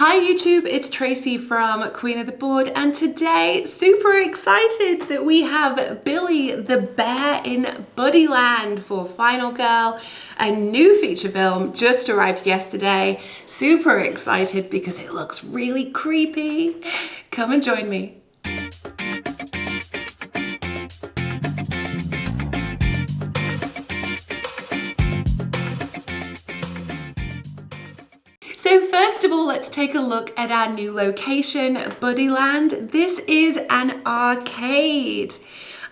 Hi YouTube, it's Tracy from Queen of the Board, and today super excited that we have Billy the Bear in Buddyland for Final Girl, a new feature film just arrived yesterday. Super excited because it looks really creepy. Come and join me. So first of all, let's take a look at our new location, Buddyland. This is an arcade.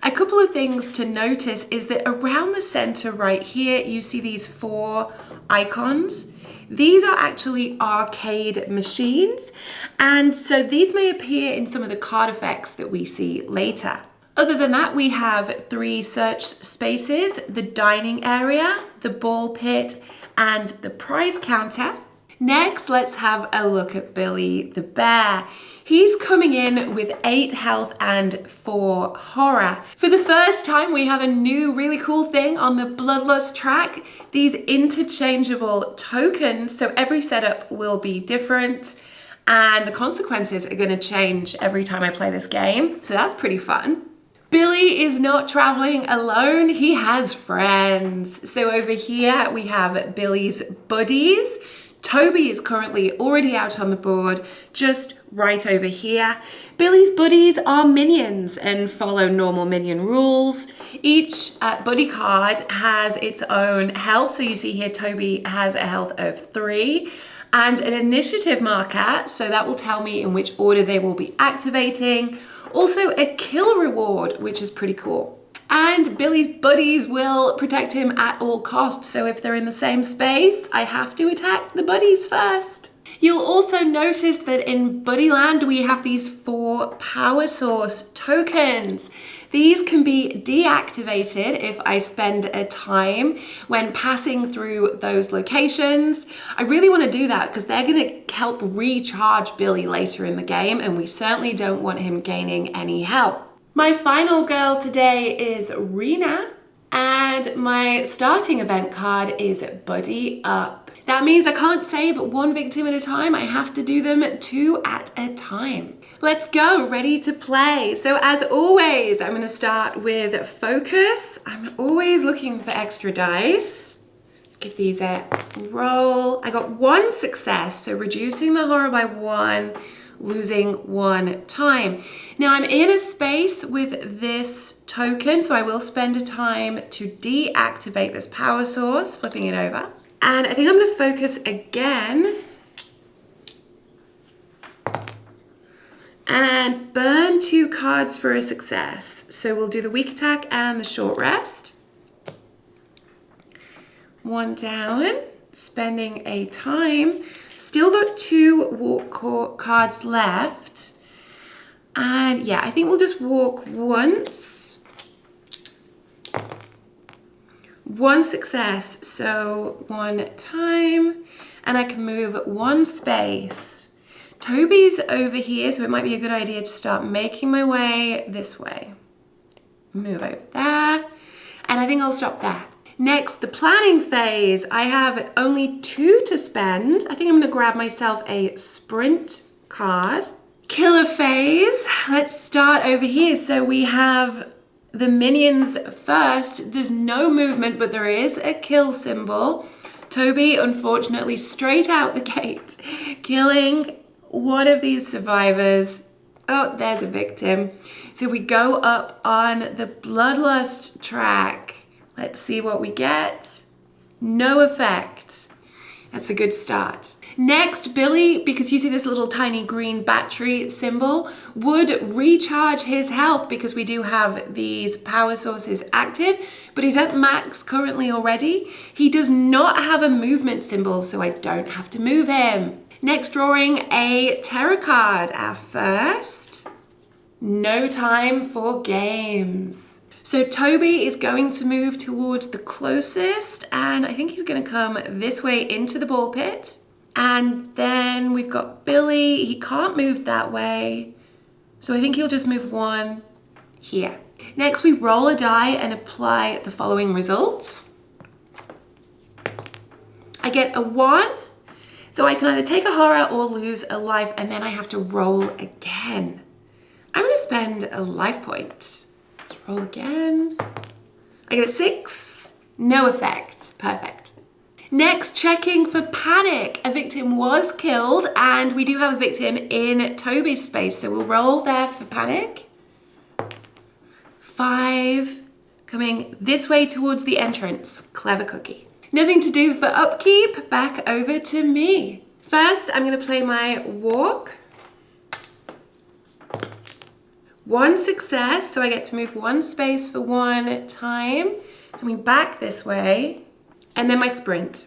A couple of things to notice is that around the center right here, you see these 4 icons. These are actually arcade machines, and so these may appear in some of the card effects that we see later. Other than that, we have 3 search spaces, the dining area, the ball pit, and the prize counter. Next, let's have a look at Billy the Bear. He's coming in with 8 health and 4 horror. For the first time, we have a new really cool thing on the Bloodlust track, these interchangeable tokens. So every setup will be different and the consequences are going to change every time I play this game. So that's pretty fun. Billy is not traveling alone, he has friends. So over here we have Billy's buddies. Toby is currently already out on the board, just right over here. Billy's buddies are minions and follow normal minion rules. Each buddy card has its own health. So you see here, Toby has a health of 3 and an initiative marker. So that will tell me in which order they will be activating. Also a kill reward, which is pretty cool. And Billy's buddies will protect him at all costs. So if they're in the same space, I have to attack the buddies first. You'll also notice that in Buddyland, we have these 4 power source tokens. These can be deactivated if I spend a time when passing through those locations. I really want to do that because they're going to help recharge Billy later in the game, and we certainly don't want him gaining any health. My final girl today is Rena, and my starting event card is Buddy Up. That means I can't save 1 victim at a time. I have to do them 2 at a time. Let's go, ready to play. So as always, I'm going to start with focus. I'm always looking for extra dice. Let's give these a roll. I got 1 success, so reducing the horror by 1. Losing 1 time. Now I'm in a space with this token, so I will spend a time to deactivate this power source, flipping it over. And I think I'm going to focus again and burn 2 cards for a success. So we'll do the weak attack and the short rest. 1 down, spending a time. Still got 2 walk cards left. And yeah, I think we'll just walk once. 1 success, so 1 time. And I can move 1 space. Toby's over here, so it might be a good idea to start making my way this way. Move over there. And I think I'll stop there. Next, the planning phase. I have only 2 to spend. I think I'm going to grab myself a sprint card. Killer phase. Let's start over here. So we have the minions first. There's no movement, but there is a kill symbol. Toby, unfortunately, straight out the gate, killing one of these survivors. Oh, there's a victim. So we go up on the Bloodlust track. Let's see what we get. No effect. That's a good start. Next, Billy, because you see this little tiny green battery symbol, would recharge his health because we do have these power sources active, but he's at max currently already. He does not have a movement symbol, so I don't have to move him. Next, drawing a tarot card, our first. No time for games. So Toby is going to move towards the closest, and I think he's going to come this way into the ball pit. And then we've got Billy. He can't move that way, so I think he'll just move 1 here. Next, we roll a die and apply the following result. I get a 1. So I can either take a horror or lose a life, and then I have to roll again. I'm gonna spend a life point. Let's roll again. I get a 6, no effect, perfect. Next, checking for panic. A victim was killed, and we do have a victim in Toby's space, so we'll roll there for panic. 5, coming this way towards the entrance. Clever cookie. Nothing to do for upkeep, back over to me. First, I'm gonna play my walk. 1 success, so I get to move 1 space for 1 time. Coming back this way, and then my sprint.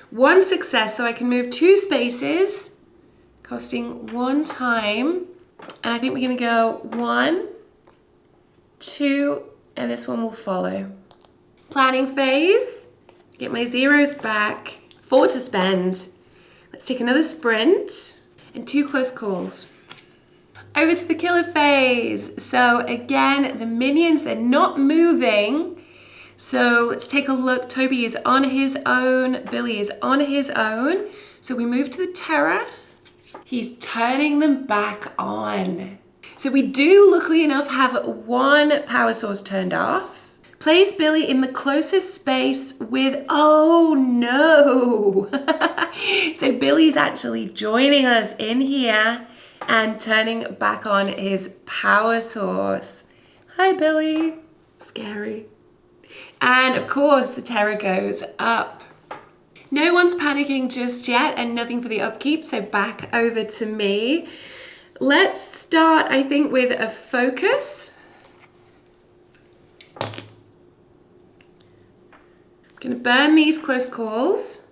1 success, so I can move 2 spaces, costing 1 time. And I think we're gonna go 1, 2, and this one will follow. Planning phase, get my zeros back, 4 to spend. Let's take another sprint and 2 close calls. Over to the killer phase. So again, the minions, they're not moving. So let's take a look. Toby is on his own, Billy is on his own. So we move to the terror. He's turning them back on. So we do, luckily enough, have 1 power source turned off. Place Billy in the closest space with, oh no. So Billy's actually joining us in here and turning back on his power source. Hi, Billy. Scary. And of course, the terror goes up. No one's panicking just yet, and nothing for the upkeep, so back over to me. Let's start, I think, with a focus. I'm gonna burn these close calls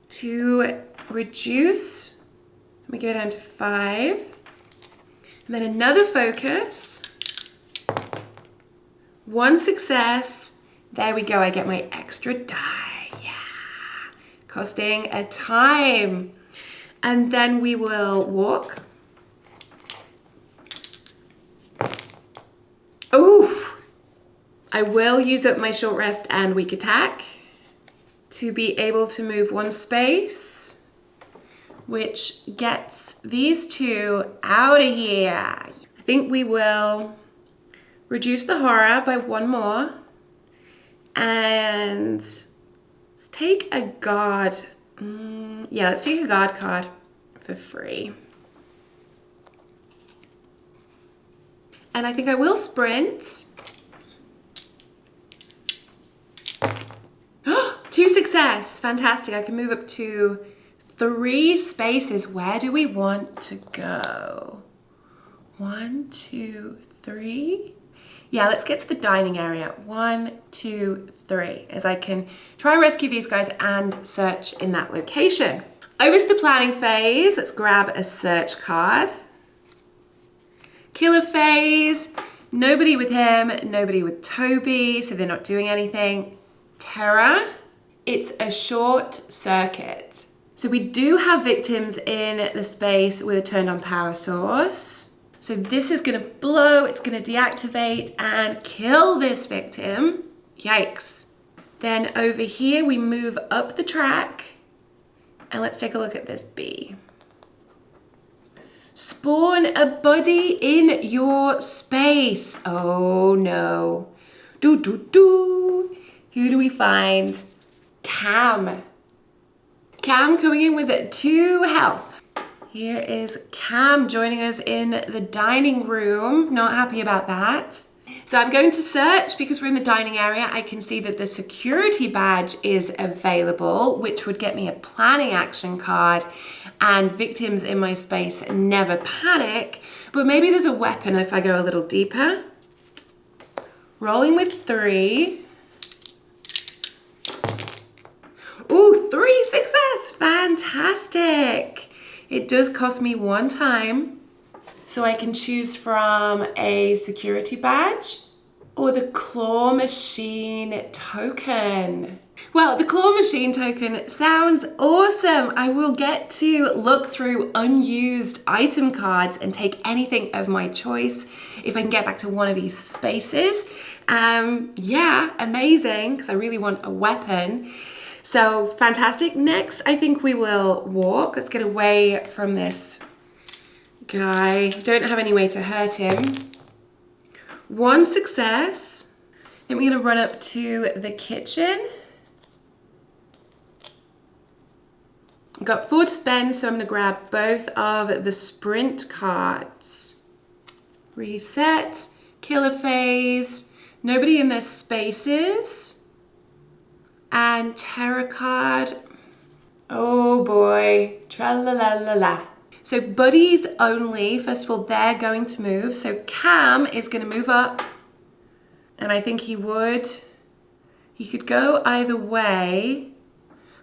to reduce. Let me go down to 5. And then another focus. 1 success. There we go, I get my extra die. Yeah. Costing a time. And then we will walk. Ooh. I will use up my short rest and weak attack to be able to move 1 space, which gets these 2 out of here. I think we will reduce the horror by 1 more. And let's take a guard. Yeah, let's take a guard card for free. And I think I will sprint. 2 success, fantastic. I can move up to 3 spaces. Where do we want to go? 1, 2, 3. Yeah, let's get to the dining area. 1, 2, 3, as I can try and rescue these guys and search in that location. Over to the planning phase. Let's grab a search card. Killer phase. Nobody with him, nobody with Toby, so they're not doing anything. Terror. It's a short circuit. So we do have victims in the space with a turned on power source. So this is gonna blow, it's gonna deactivate and kill this victim. Yikes. Then over here, we move up the track and let's take a look at this bee. Spawn a buddy in your space. Oh no. Who do we find? Cam. Cam coming in with 2 health. Here is Cam joining us in the dining room. Not happy about that. So I'm going to search because we're in the dining area. I can see that the security badge is available, which would get me a planning action card, and victims in my space never panic. But maybe there's a weapon if I go a little deeper. Rolling with 3. Ooh, 3 success, fantastic. It does cost me 1 time. So I can choose from a security badge or the claw machine token. Well, the claw machine token sounds awesome. I will get to look through unused item cards and take anything of my choice if I can get back to one of these spaces. Yeah, amazing, because I really want a weapon. So fantastic. Next, I think we will walk. Let's get away from this guy. Don't have any way to hurt him. One success. Then we're going to run up to the kitchen. I've got 4 to spend, so I'm going to grab both of the sprint cards. Reset. Killer phase. Nobody in their spaces. And terror card. Oh boy. Tra-la-la-la-la. So buddies only. First of all, they're going to move. So Cam is going to move up. And I think he would. He could go either way.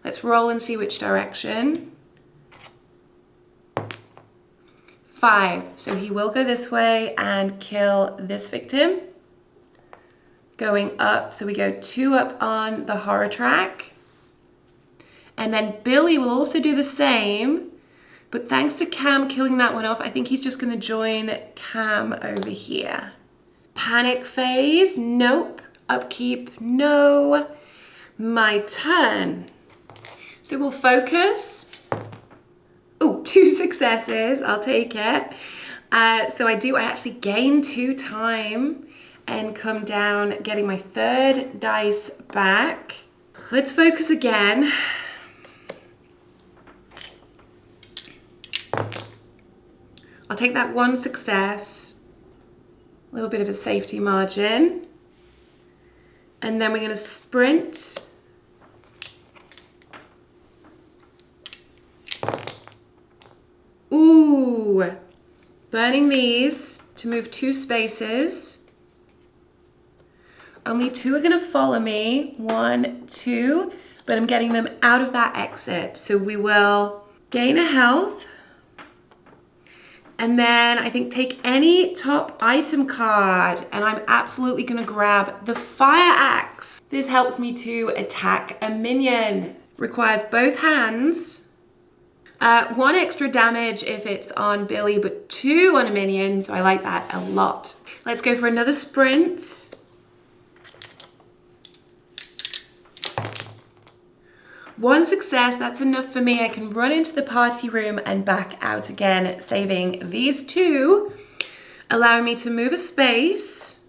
Let's roll and see which direction. 5. So he will go this way and kill this victim. Going up, so we go 2 up on the horror track. And then Billy will also do the same, but thanks to Cam killing that one off, I think he's just gonna join Cam over here. Panic phase, nope. Upkeep, no. My turn. So we'll focus. Oh, 2 successes, I'll take it. So I actually gain 2 time and come down, getting my 3rd dice back. Let's focus again. I'll take that 1 success, a little bit of a safety margin. And then we're gonna sprint. Ooh, burning these to move 2 spaces. Only 2 are gonna follow me, 1, 2, but I'm getting them out of that exit. So we will gain a health. And then I think take any top item card, and I'm absolutely gonna grab the fire axe. This helps me to attack a minion. Requires both hands. 1 extra damage if it's on Billy, but 2 on a minion, so I like that a lot. Let's go for another sprint. One success, that's enough for me. I can run into the party room and back out again, saving these 2, allowing me to move a space.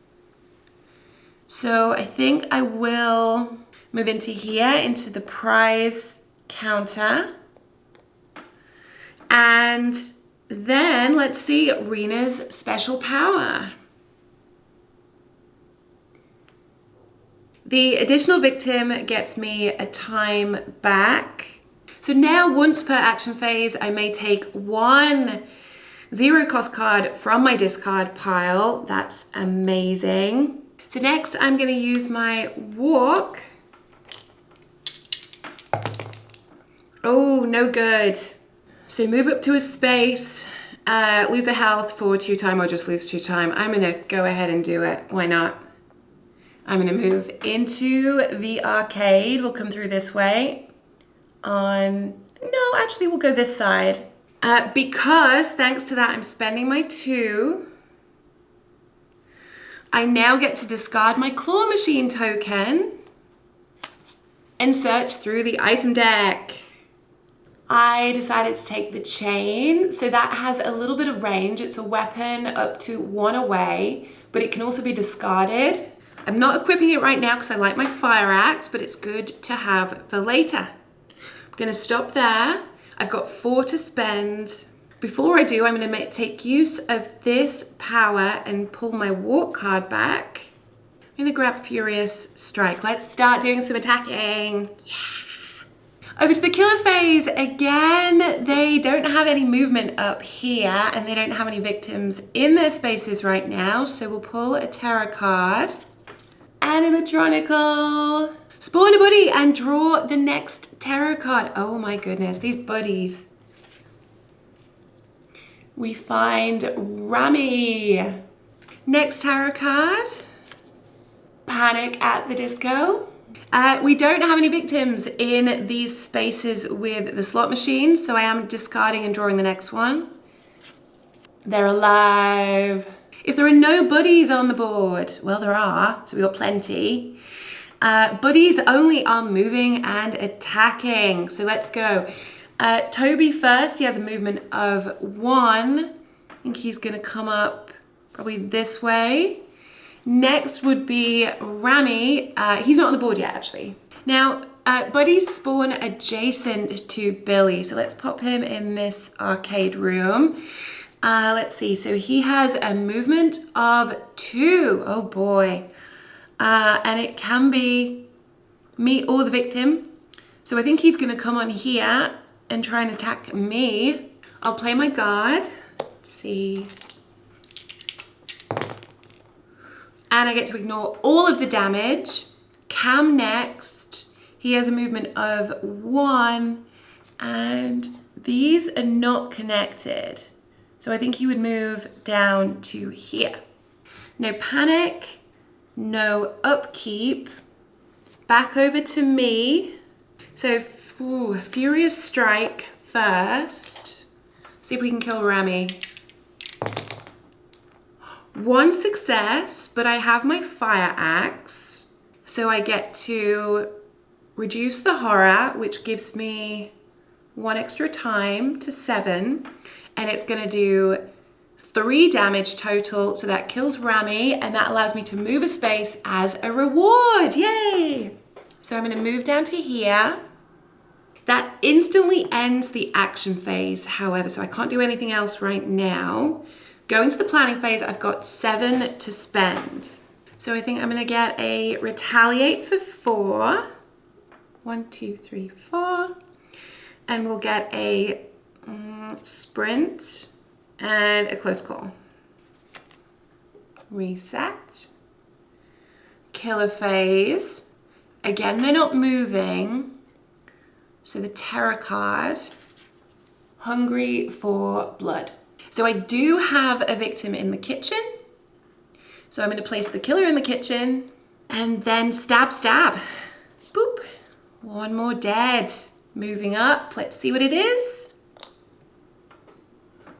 So I think I will move into here, into the prize counter. And then let's see Rena's special power. The additional victim gets me a time back. So now once per action phase, I may take 1 0 cost card from my discard pile. That's amazing. So next I'm gonna use my walk. Oh, no good. So move up to a space, lose a health for 2 time or just lose 2 time. I'm gonna go ahead and do it, why not? I'm gonna move into the arcade. We'll come through this way. No, actually we'll go this side. Because thanks to that, I'm spending my 2. I now get to discard my claw machine token and search through the item deck. I decided to take the chain. So that has a little bit of range. It's a weapon up to 1 away, but it can also be discarded. I'm not equipping it right now because I like my fire axe, but it's good to have for later. I'm gonna stop there. I've got 4 to spend. Before I do, I'm gonna take use of this power and pull my walk card back. I'm gonna grab Furious Strike. Let's start doing some attacking. Yeah. Over to the killer phase. Again, they don't have any movement up here and they don't have any victims in their spaces right now. So we'll pull a terror card. Animatronical. Spawn a buddy and draw the next terror card. Oh my goodness, these buddies. We find Rami. Next tarot card. Panic at the Disco. We don't have any victims in these spaces with the slot machine, so I am discarding and drawing the next one. They're alive. If there are no buddies on the board, well, there are, so we got plenty. Buddies only are moving and attacking. So let's go. Toby first, he has a movement of 1. I think he's gonna come up probably this way. Next would be Rami. He's not on the board yet, actually. Now, buddies spawn adjacent to Billy. So let's pop him in this arcade room. Let's see, so he has a movement of 2. Oh boy. And it can be me or the victim. So I think he's gonna come on here and try and attack me. I'll play my guard. Let's see. And I get to ignore all of the damage. Cam next. He has a movement of 1, and these are not connected. So I think he would move down to here. No panic, no upkeep. Back over to me. So, Furious Strike first. See if we can kill Rami. 1 success, but I have my fire axe. So I get to reduce the horror, which gives me 1 extra time to 7. And it's gonna do 3 damage total. So that kills Rami, and that allows me to move a space as a reward. Yay! So I'm gonna move down to here. That instantly ends the action phase, however, so I can't do anything else right now. Going to the planning phase, I've got 7 to spend. So I think I'm gonna get a retaliate for 4. 1, 2, 3, 4. And we'll get a sprint and a close call. Reset. Killer phase. Again, they're not moving. So the terror card, hungry for blood. So I do have a victim in the kitchen. So I'm gonna place the killer in the kitchen and then stab, stab. Boop. 1 more dead. Moving up, let's see what it is.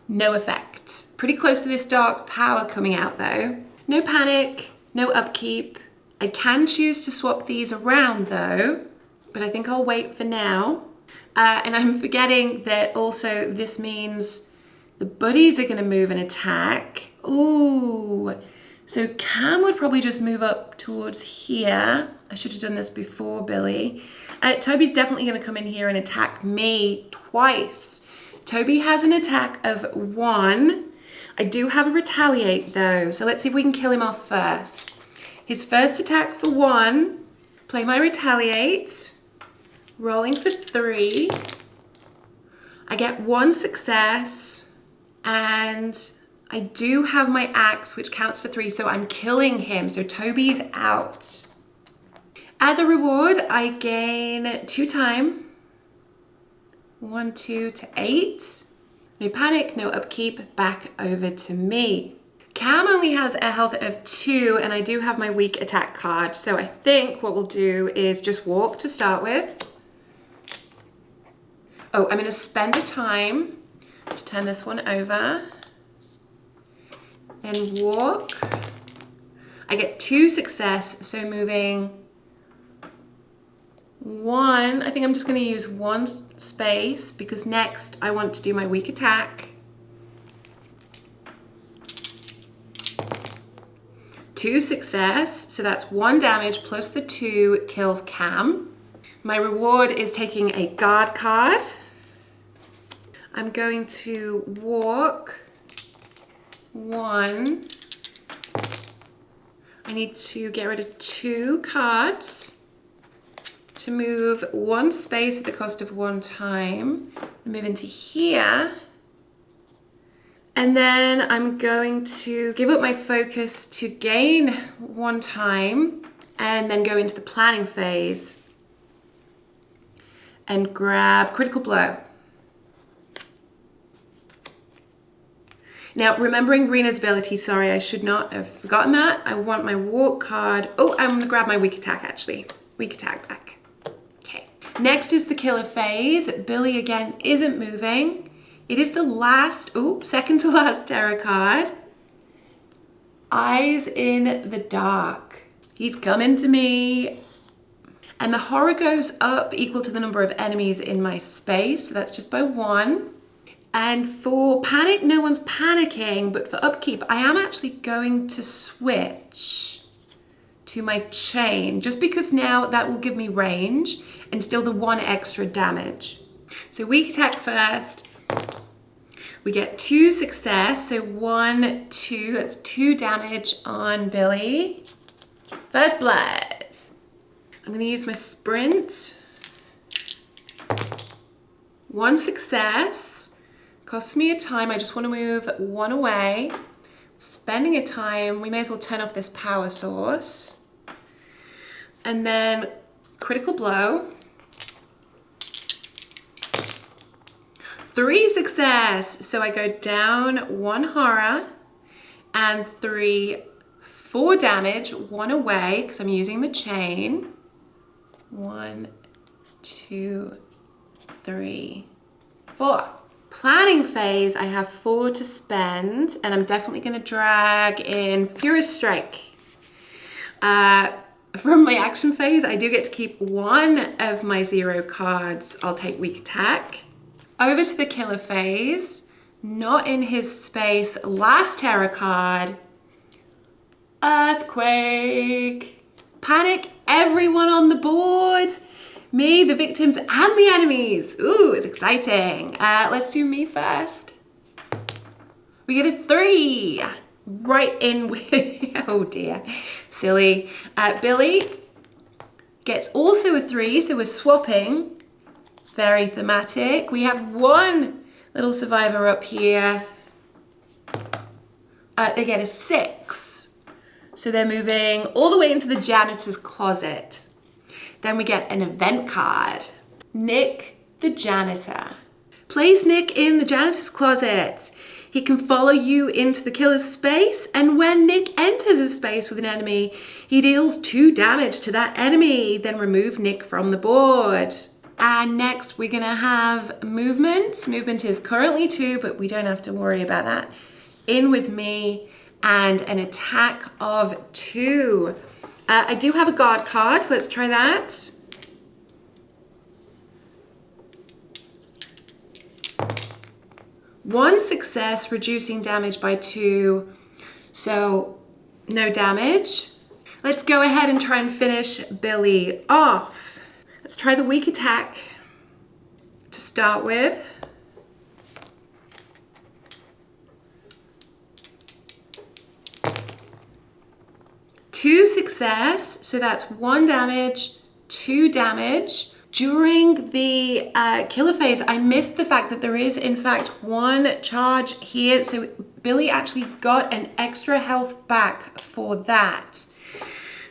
No effect. Pretty close to this dark power coming out though. No panic, no upkeep. I can choose to swap these around though, but I think I'll wait for now. And I'm forgetting that also this means the buddies are gonna move and attack. Ooh, so Cam would probably just move up towards here. I should have done this before Billy. Toby's definitely gonna come in here and attack me twice. Toby has an attack of 1. I do have a retaliate though, so let's see if we can kill him off first. His first attack for 1, play my retaliate, rolling for 3. I get 1 success, and I do have my axe, which counts for 3, so I'm killing him, so Toby's out. As a reward, I gain 2 time. 1, 2 to 8. No panic, no upkeep, back over to me. Cam only has a health of 2, and I do have my weak attack card, so I think what we'll do is just walk to start with. Oh, I'm gonna spend a time to turn this one over. Then walk. I get 2 success, so moving 1. I think I'm just gonna use 1 space because next I want to do my weak attack. 2 success, so that's 1 damage plus the 2 kills Cam. My reward is taking a guard card. I'm going to walk 1. I need to get rid of 2 cards to move 1 space at the cost of 1 time. Move into here. And then I'm going to give up my focus to gain 1 time and then go into the planning phase and grab critical blow. Now, remembering Rena's ability, sorry, I should not have forgotten that. I want my walk card. Oh, I'm gonna grab my weak attack actually. Weak attack back. Okay. Next is the killer phase. Billy again isn't moving. It is the last, second to last terror card. Eyes in the dark. He's coming to me. And the horror goes up equal to the number of enemies in my space. So that's just by 1. And for panic, no one's panicking. But for upkeep, I am actually going to switch to my chain. Just because now that will give me range and still the 1 extra damage. So weak attack first. We get 2 success. So 1, 2. That's 2 damage on Billy. First blood. I'm going to use my sprint. 1 success. Costs me a time. I just want to move 1 away. Spending a time. We may as well turn off this power source. And then critical blow. 3 success. So I go down 1 horror and 3, 4 damage. 1 away because I'm using the chain. 1, 2, 3, 4. Planning phase, I have 4 to spend, and I'm definitely going to drag in Furious Strike. From my action phase, I do get to keep 1 of my 0 cards. I'll take weak attack. Over to the killer phase, not in his space. Last terror card, Earthquake. Panic everyone on the board. Me, the victims, and the enemies. Ooh, it's exciting. Let's do me first. We get a 3. Right in with, oh dear, silly. Billy gets also a 3, so we're swapping. Very thematic. We have 1 little survivor up here. They get a 6. So they're moving all the way into the janitor's closet. Then we get an event card. Nick the janitor. Place Nick in the janitor's closet. He can follow you into the killer's space, and when Nick enters a space with an enemy, he deals 2 damage to that enemy. Then remove Nick from the board. And next we're gonna have movement. Movement is currently 2, but we don't have to worry about that. In with me. And an attack of 2. I do have a guard card, so let's try that. One success, reducing damage by 2, so no damage. Let's go ahead and try and finish Billy off. Let's try the weak attack to start with. Two success, so that's 1 damage, 2 damage. During the killer phase, I missed the fact that there is in fact 1 charge here, so Billy actually got an extra health back for that.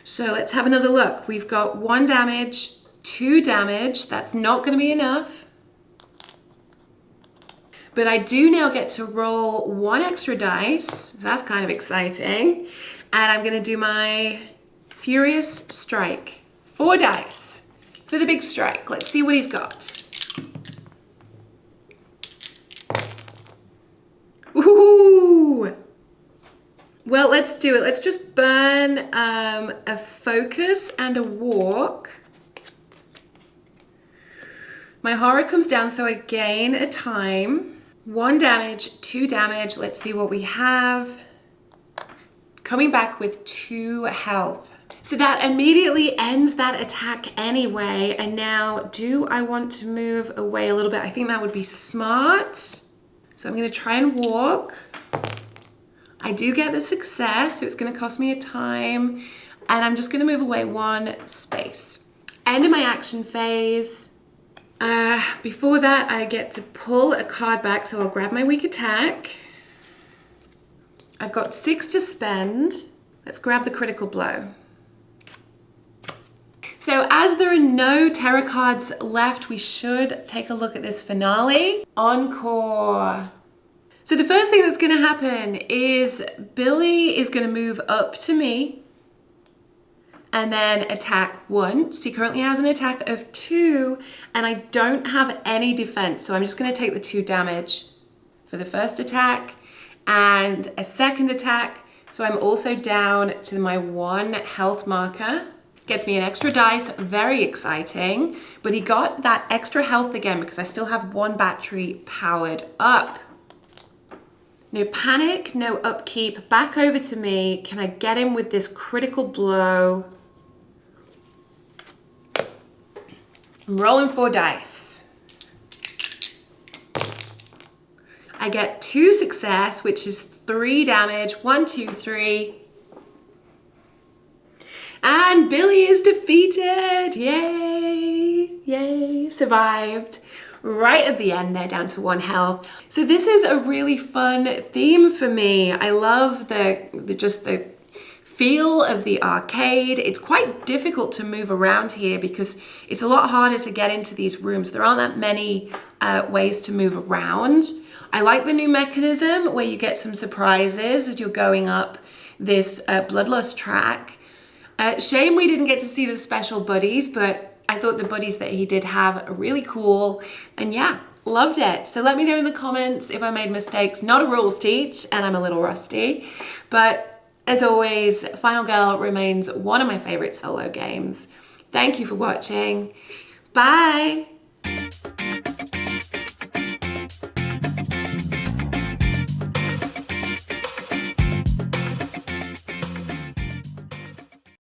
So let's have another look. We've got 1 damage, 2 damage. That's not going to be enough. But I do now get to roll 1 extra dice. So that's kind of exciting. And I'm going to do my Furious Strike. 4 dice for the big strike. Let's see what he's got. Ooh! Well, let's do it. Let's just burn a focus and a walk. My horror comes down, so I gain a time. 1 damage, 2 damage. Let's see what we have. Coming back with 2 health. So that immediately ends that attack anyway. And now, do I want to move away a little bit? I think that would be smart. So I'm going to try and walk. I do get the success, so it's going to cost me a time. And I'm just going to move away 1 space. End of my action phase. Before that, I get to pull a card back, so I'll grab my weak attack. I've got 6 to spend. Let's grab the critical blow. So as there are no terror cards left, we should take a look at this finale. Encore. So the first thing that's going to happen is Billy is going to move up to me and then attack once. He currently has an attack of 2 and I don't have any defense. So I'm just going to take the 2 damage for the first attack and a second attack So I'm also down to my 1 health marker. Gets me an extra dice, very exciting. But he got that extra health again because I still have 1 battery powered up. No panic, no upkeep, back over to me. Can I get him with this critical blow? I'm rolling 4 dice. I get 2 success, which is 3 damage. 1, 2, 3. And Billy is defeated. Yay, yay, survived. Right at the end, they're down to 1 health. So this is a really fun theme for me. I love the feel of the arcade. It's quite difficult to move around here because it's a lot harder to get into these rooms. There aren't that many ways to move around. I like the new mechanism where you get some surprises as you're going up this Bloodlust track. Shame we didn't get to see the special buddies, but I thought the buddies that he did have are really cool. And yeah, loved it. So let me know in the comments if I made mistakes. Not a rules teach, and I'm a little rusty. But as always, Final Girl remains one of my favorite solo games. Thank you for watching. Bye.